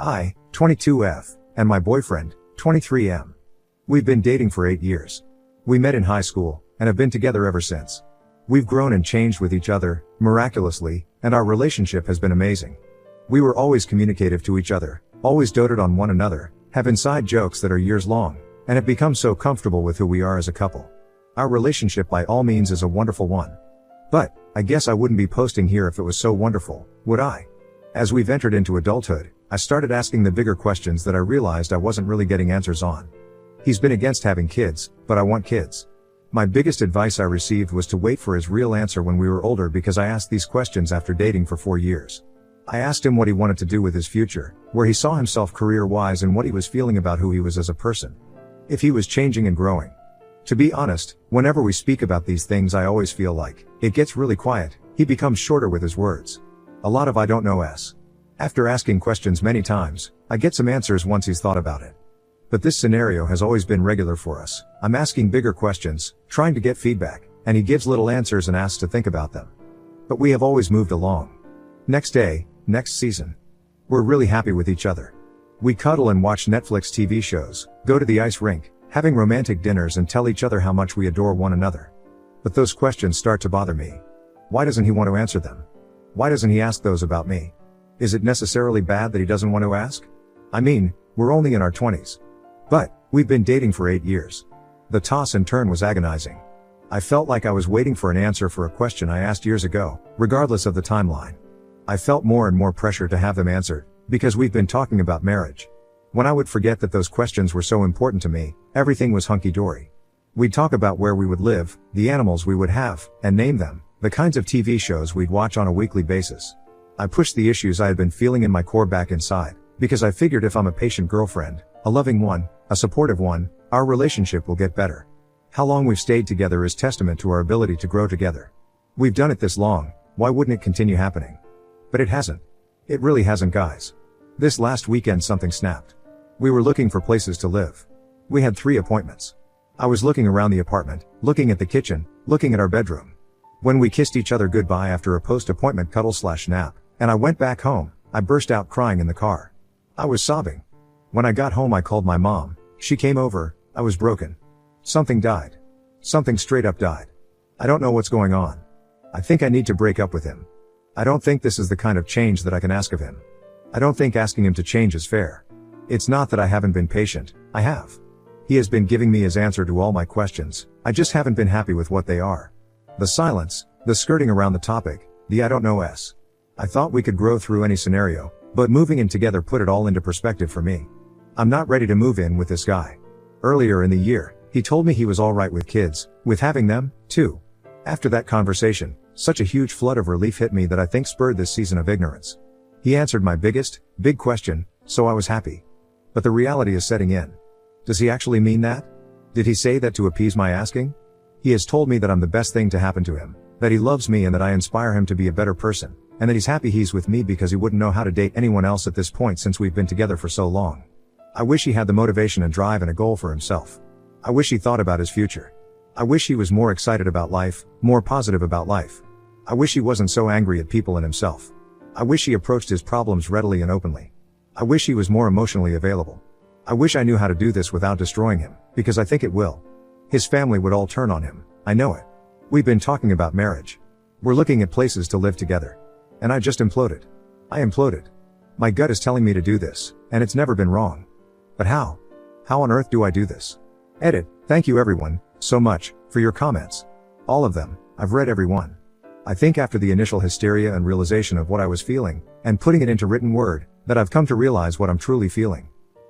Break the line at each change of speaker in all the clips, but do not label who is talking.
I, 22F, and my boyfriend, 23M. We've been dating for 8 years. We met in high school, and have been together ever since. We've grown and changed with each other, miraculously, and our relationship has been amazing. We were always communicative to each other, always doted on one another, have inside jokes that are years long, and have become so comfortable with who we are as a couple. Our relationship by all means is a wonderful one. But, I guess I wouldn't be posting here if it was so wonderful, would I? As we've entered into adulthood, I started asking the bigger questions that I realized I wasn't really getting answers on. He's been against having kids, but I want kids. My biggest advice I received was to wait for his real answer when we were older because I asked these questions after dating for 4 years. I asked him what he wanted to do with his future, where he saw himself career-wise and what he was feeling about who he was as a person. If he was changing and growing. To be honest, whenever we speak about these things I always feel like, it gets really quiet, he becomes shorter with his words. A lot of I don't know-s. After asking questions many times, I get some answers once he's thought about it. But this scenario has always been regular for us. I'm asking bigger questions, trying to get feedback, and he gives little answers and asks to think about them. But we have always moved along. Next day, next season. We're really happy with each other. We cuddle and watch Netflix TV shows, go to the ice rink, having romantic dinners and tell each other how much we adore one another. But those questions start to bother me. Why doesn't he want to answer them? Why doesn't he ask those about me? Is it necessarily bad that he doesn't want to ask? I mean, we're only in our 20s. But, we've been dating for 8 years. The toss and turn was agonizing. I felt like I was waiting for an answer for a question I asked years ago, regardless of the timeline. I felt more and more pressure to have them answered, because we've been talking about marriage. When I would forget that those questions were so important to me, everything was hunky-dory. We'd talk about where we would live, the animals we would have, and name them, the kinds of TV shows we'd watch on a weekly basis. I pushed the issues I had been feeling in my core back inside, because I figured if I'm a patient girlfriend, a loving one, a supportive one, our relationship will get better. How long we've stayed together is testament to our ability to grow together. We've done it this long, why wouldn't it continue happening? But it hasn't. It really hasn't, guys. This last weekend something snapped. We were looking for places to live. We had 3 appointments. I was looking around the apartment, looking at the kitchen, looking at our bedroom. When we kissed each other goodbye after a post-appointment cuddle/nap, and I went back home, I burst out crying in the car. I was sobbing. When I got home I called my mom, she came over, I was broken. Something died. Something straight up died. I don't know what's going on. I think I need to break up with him. I don't think this is the kind of change that I can ask of him. I don't think asking him to change is fair. It's not that I haven't been patient, I have. He has been giving me his answer to all my questions, I just haven't been happy with what they are. The silence, the skirting around the topic, the I don't know-s. I thought we could grow through any scenario, but moving in together put it all into perspective for me. I'm not ready to move in with this guy. Earlier in the year, he told me he was alright with kids, with having them, too. After that conversation, such a huge flood of relief hit me that I think spurred this season of ignorance. He answered my big question, so I was happy. But the reality is setting in. Does he actually mean that? Did he say that to appease my asking? He has told me that I'm the best thing to happen to him, that he loves me and that I inspire him to be a better person, and that he's happy he's with me because he wouldn't know how to date anyone else at this point since we've been together for so long. I wish he had the motivation and drive and a goal for himself. I wish he thought about his future. I wish he was more excited about life, more positive about life. I wish he wasn't so angry at people and himself. I wish he approached his problems readily and openly. I wish he was more emotionally available. I wish I knew how to do this without destroying him, because I think it will. His family would all turn on him, I know it. We've been talking about marriage. We're looking at places to live together. And I just imploded. I imploded. My gut is telling me to do this, and it's never been wrong. But how? How on earth do I do this? Edit. Thank you everyone, so much, for your comments. All of them, I've read every one. I think after the initial hysteria and realization of what I was feeling, and putting it into written word, that I've come to realize what I'm truly feeling.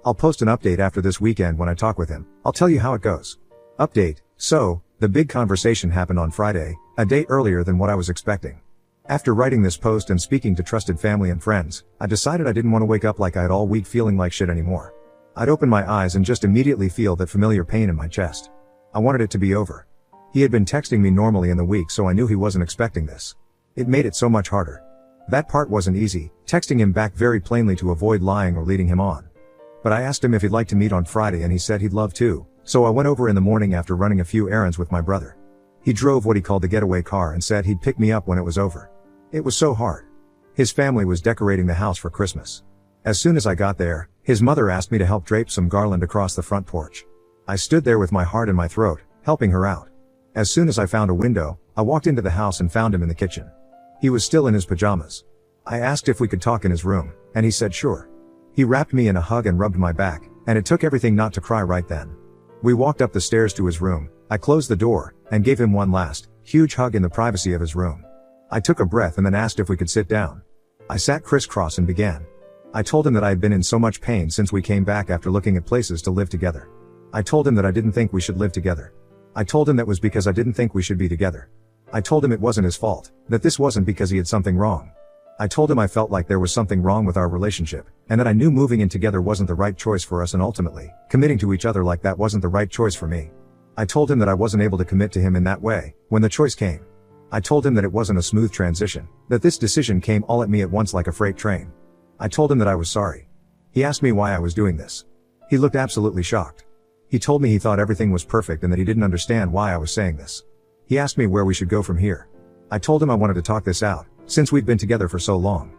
I'll post an update after this weekend when I talk with him. I'll tell you how it goes. Update. So, the big conversation happened on Friday, a day earlier than what I was expecting. After writing this post and speaking to trusted family and friends, I decided I didn't want to wake up like I had all week feeling like shit anymore. I'd open my eyes and just immediately feel that familiar pain in my chest. I wanted it to be over. He had been texting me normally in the week, so I knew he wasn't expecting this. It made it so much harder. That part wasn't easy, texting him back very plainly to avoid lying or leading him on. But I asked him if he'd like to meet on Friday and he said he'd love to, so I went over in the morning after running a few errands with my brother. He drove what he called the getaway car and said he'd pick me up when it was over. It was so hard. His family was decorating the house for Christmas. As soon as I got there, his mother asked me to help drape some garland across the front porch. I stood there with my heart in my throat, helping her out. As soon as I found a window, I walked into the house and found him in the kitchen. He was still in his pajamas. I asked if we could talk in his room, and he said sure. He wrapped me in a hug and rubbed my back, and it took everything not to cry right then. We walked up the stairs to his room, I closed the door, and gave him one last, huge hug in the privacy of his room. I took a breath and then asked if we could sit down. I sat crisscross and began. I told him that I had been in so much pain since we came back after looking at places to live together. I told him that I didn't think we should live together. I told him that was because I didn't think we should be together. I told him it wasn't his fault, that this wasn't because he had something wrong. I told him I felt like there was something wrong with our relationship, and that I knew moving in together wasn't the right choice for us, and ultimately, committing to each other like that wasn't the right choice for me. I told him that I wasn't able to commit to him in that way, when the choice came. I told him that it wasn't a smooth transition, that this decision came all at me at once like a freight train. I told him that I was sorry. He asked me why I was doing this. He looked absolutely shocked. He told me he thought everything was perfect and that he didn't understand why I was saying this. He asked me where we should go from here. I told him I wanted to talk this out, since we'd been together for so long.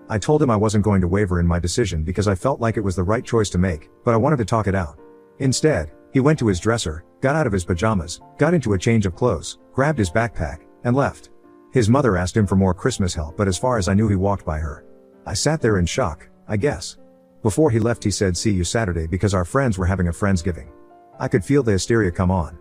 I told him I wasn't going to waver in my decision because I felt like it was the right choice to make, but I wanted to talk it out. Instead, he went to his dresser, got out of his pajamas, got into a change of clothes, grabbed his backpack, and left. His mother asked him for more Christmas help, but as far as I knew he walked by her. I sat there in shock, I guess. Before he left he said, "See you Saturday," because our friends were having a Friendsgiving. I could feel the hysteria come on.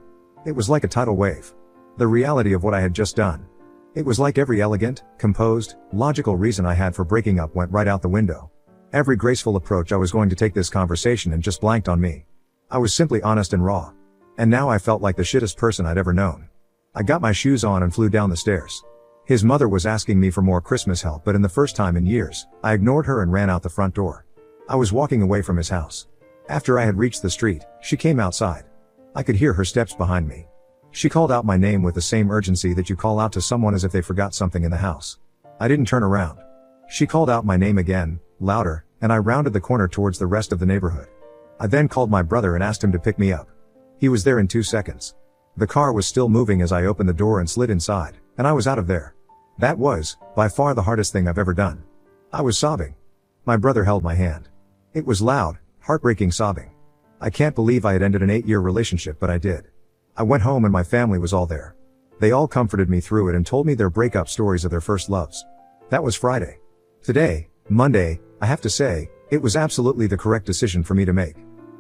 It was like a tidal wave. The reality of what I had just done. It was like every elegant, composed, logical reason I had for breaking up went right out the window. Every graceful approach I was going to take this conversation and just blanked on me. I was simply honest and raw. And now I felt like the shittest person I'd ever known. I got my shoes on and flew down the stairs. His mother was asking me for more Christmas help, but in the first time in years, I ignored her and ran out the front door. I was walking away from his house. After I had reached the street, she came outside. I could hear her steps behind me. She called out my name with the same urgency that you call out to someone as if they forgot something in the house. I didn't turn around. She called out my name again, louder, and I rounded the corner towards the rest of the neighborhood. I then called my brother and asked him to pick me up. He was there in 2 seconds. The car was still moving as I opened the door and slid inside, and I was out of there. That was, by far the hardest thing I've ever done. I was sobbing. My brother held my hand. It was loud, heartbreaking sobbing. I can't believe I had ended an 8-year relationship, but I did. I went home and my family was all there. They all comforted me through it and told me their breakup stories of their first loves. That was Friday. Today, Monday, I have to say, it was absolutely the correct decision for me to make.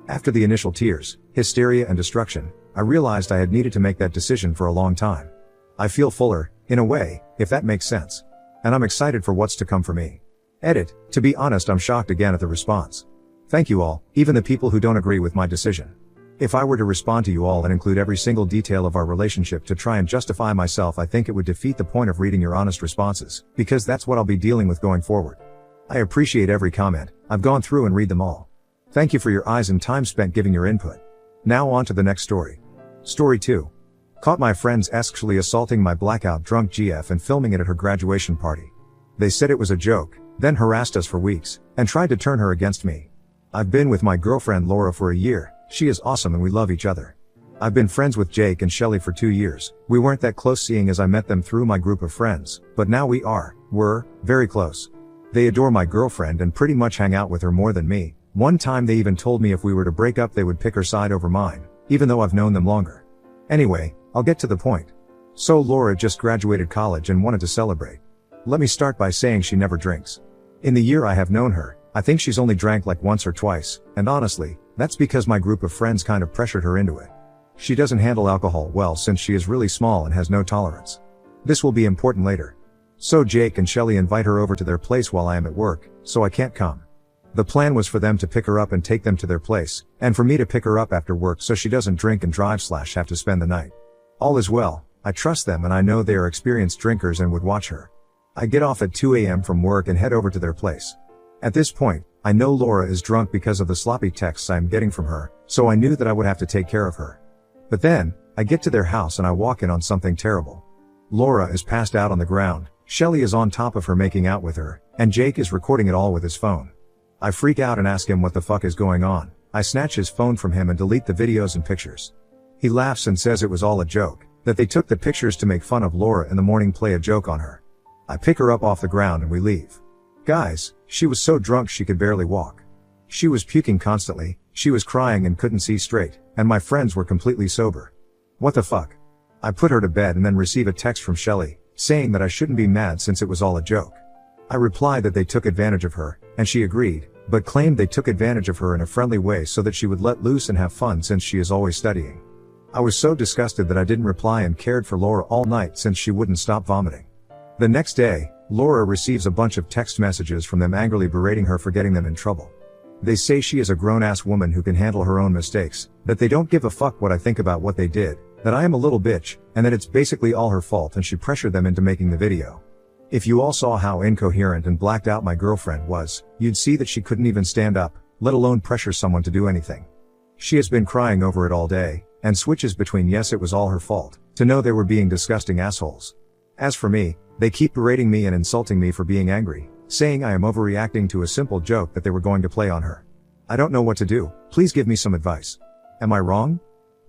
After the initial tears, hysteria and destruction, I realized I had needed to make that decision for a long time. I feel fuller, in a way, if that makes sense. And I'm excited for what's to come for me. Edit, to be honest, I'm shocked again at the response. Thank you all, even the people who don't agree with my decision. If I were to respond to you all and include every single detail of our relationship to try and justify myself, I think it would defeat the point of reading your honest responses, because that's what I'll be dealing with going forward. I appreciate every comment. I've gone through and read them all. Thank you for your eyes and time spent giving your input. Now on to the next story. Story 2. Caught my friends sexually assaulting my blackout drunk GF and filming it at her graduation party. They said it was a joke, then harassed us for weeks, and tried to turn her against me. I've been with my girlfriend Laura for a year. She is awesome and we love each other. I've been friends with Jake and Shelly for 2 years. We weren't that close seeing as I met them through my group of friends, but now we're very close. They adore my girlfriend and pretty much hang out with her more than me. One time they even told me if we were to break up they would pick her side over mine, even though I've known them longer. Anyway, I'll get to the point. So Laura just graduated college and wanted to celebrate. Let me start by saying she never drinks. In the year I have known her, I think she's only drank like once or twice, and honestly, that's because my group of friends kind of pressured her into it. She doesn't handle alcohol well since she is really small and has no tolerance. This will be important later. So Jake and Shelly invite her over to their place while I am at work, so I can't come. The plan was for them to pick her up and take them to their place, and for me to pick her up after work so she doesn't drink and drive/have to spend the night. All is well, I trust them and I know they are experienced drinkers and would watch her. I get off at 2 a.m. from work and head over to their place. At this point, I know Laura is drunk because of the sloppy texts I'm getting from her, so I knew that I would have to take care of her. But then, I get to their house and I walk in on something terrible. Laura is passed out on the ground, Shelly is on top of her making out with her, and Jake is recording it all with his phone. I freak out and ask him what the fuck is going on. I snatch his phone from him and delete the videos and pictures. He laughs and says it was all a joke, that they took the pictures to make fun of Laura in the morning, play a joke on her. I pick her up off the ground and we leave. Guys, she was so drunk she could barely walk. She was puking constantly, she was crying and couldn't see straight, and my friends were completely sober. What the fuck? I put her to bed and then receive a text from Shelly, saying that I shouldn't be mad since it was all a joke. I replied that they took advantage of her, and she agreed, but claimed they took advantage of her in a friendly way so that she would let loose and have fun since she is always studying. I was so disgusted that I didn't reply and cared for Laura all night since she wouldn't stop vomiting. The next day, Laura receives a bunch of text messages from them angrily berating her for getting them in trouble. They say she is a grown-ass woman who can handle her own mistakes, that they don't give a fuck what I think about what they did, that I am a little bitch, and that it's basically all her fault and she pressured them into making the video. If you all saw how incoherent and blacked out my girlfriend was, you'd see that she couldn't even stand up, let alone pressure someone to do anything. She has been crying over it all day, and switches between yes it was all her fault, to no they were being disgusting assholes. As for me, they keep berating me and insulting me for being angry, saying I am overreacting to a simple joke that they were going to play on her. I don't know what to do, please give me some advice. Am I wrong?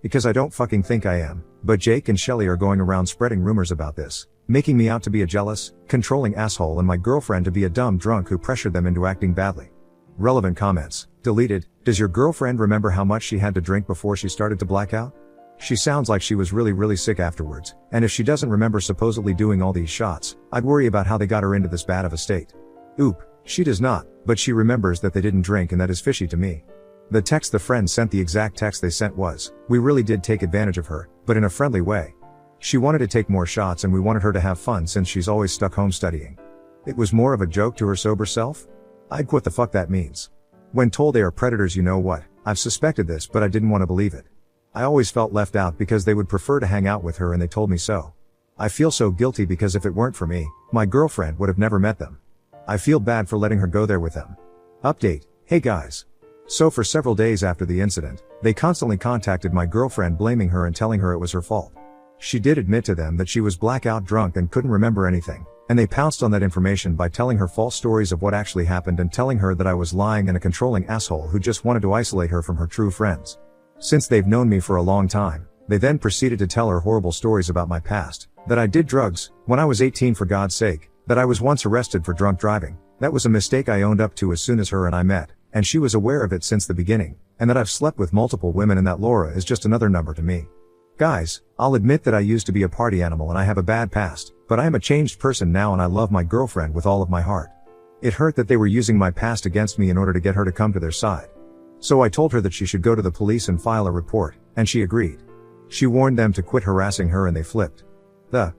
Because I don't fucking think I am, but Jake and Shelly are going around spreading rumors about this, making me out to be a jealous, controlling asshole and my girlfriend to be a dumb drunk who pressured them into acting badly. Relevant comments, deleted. Does your girlfriend remember how much she had to drink before she started to black out? She sounds like she was really sick afterwards, and if she doesn't remember supposedly doing all these shots, I'd worry about how they got her into this bad of a state. Oop, she does not, but she remembers that they didn't drink and that is fishy to me. The text the friend sent, the exact text they sent was, we really did take advantage of her, but in a friendly way. She wanted to take more shots and we wanted her to have fun since she's always stuck home studying. It was more of a joke to her sober self? I'd what the fuck that means. When told they are predators, you know what, I've suspected this but I didn't want to believe it. I always felt left out because they would prefer to hang out with her and they told me so. I feel so guilty because if it weren't for me, my girlfriend would have never met them. I feel bad for letting her go there with them. Update, hey guys. So for several days after the incident, they constantly contacted my girlfriend blaming her and telling her it was her fault. She did admit to them that she was blackout drunk and couldn't remember anything, and they pounced on that information by telling her false stories of what actually happened and telling her that I was lying and a controlling asshole who just wanted to isolate her from her true friends. Since they've known me for a long time, they then proceeded to tell her horrible stories about my past, that I did drugs, when I was 18 for God's sake, that I was once arrested for drunk driving, that was a mistake I owned up to as soon as her and I met, and she was aware of it since the beginning, and that I've slept with multiple women and that Laura is just another number to me. Guys, I'll admit that I used to be a party animal and I have a bad past, but I am a changed person now and I love my girlfriend with all of my heart. It hurt that they were using my past against me in order to get her to come to their side. So I told her that she should go to the police and file a report, and she agreed. She warned them to quit harassing her and they flipped the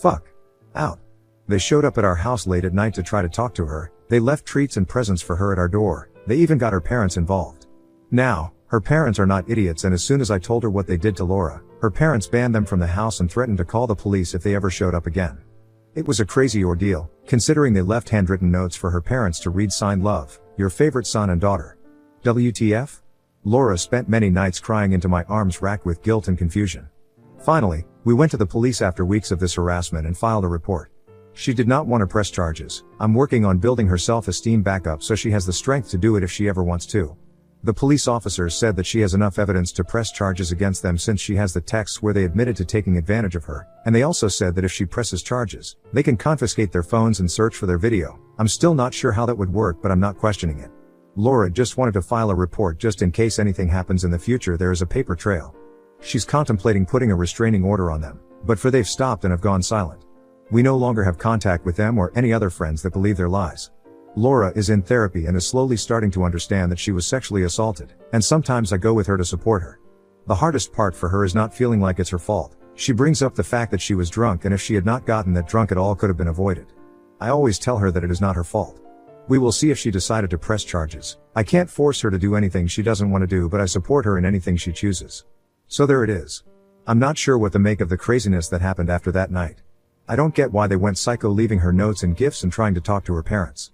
fuck out. They showed up at our house late at night to try to talk to her, they left treats and presents for her at our door, they even got her parents involved. Now, her parents are not idiots and as soon as I told her what they did to Laura, her parents banned them from the house and threatened to call the police if they ever showed up again. It was a crazy ordeal, considering they left handwritten notes for her parents to read signed love, your favorite son and daughter. WTF? Laura spent many nights crying into my arms racked with guilt and confusion. Finally, we went to the police after weeks of this harassment and filed a report. She did not want to press charges. I'm working on building her self-esteem back up so she has the strength to do it if she ever wants to. The police officers said that she has enough evidence to press charges against them since she has the texts where they admitted to taking advantage of her, and they also said that if she presses charges, they can confiscate their phones and search for their video. I'm still not sure how that would work but I'm not questioning it. Laura just wanted to file a report just in case anything happens in the future there is a paper trail. She's contemplating putting a restraining order on them, but for they've stopped and have gone silent. We no longer have contact with them or any other friends that believe their lies. Laura is in therapy and is slowly starting to understand that she was sexually assaulted, and sometimes I go with her to support her. The hardest part for her is not feeling like it's her fault. She brings up the fact that she was drunk and if she had not gotten that drunk at all could have been avoided. I always tell her that it is not her fault. We will see if she decided to press charges. I can't force her to do anything she doesn't want to do but I support her in anything she chooses. So there it is. I'm not sure what to make of the craziness that happened after that night. I don't get why they went psycho leaving her notes and gifts and trying to talk to her parents.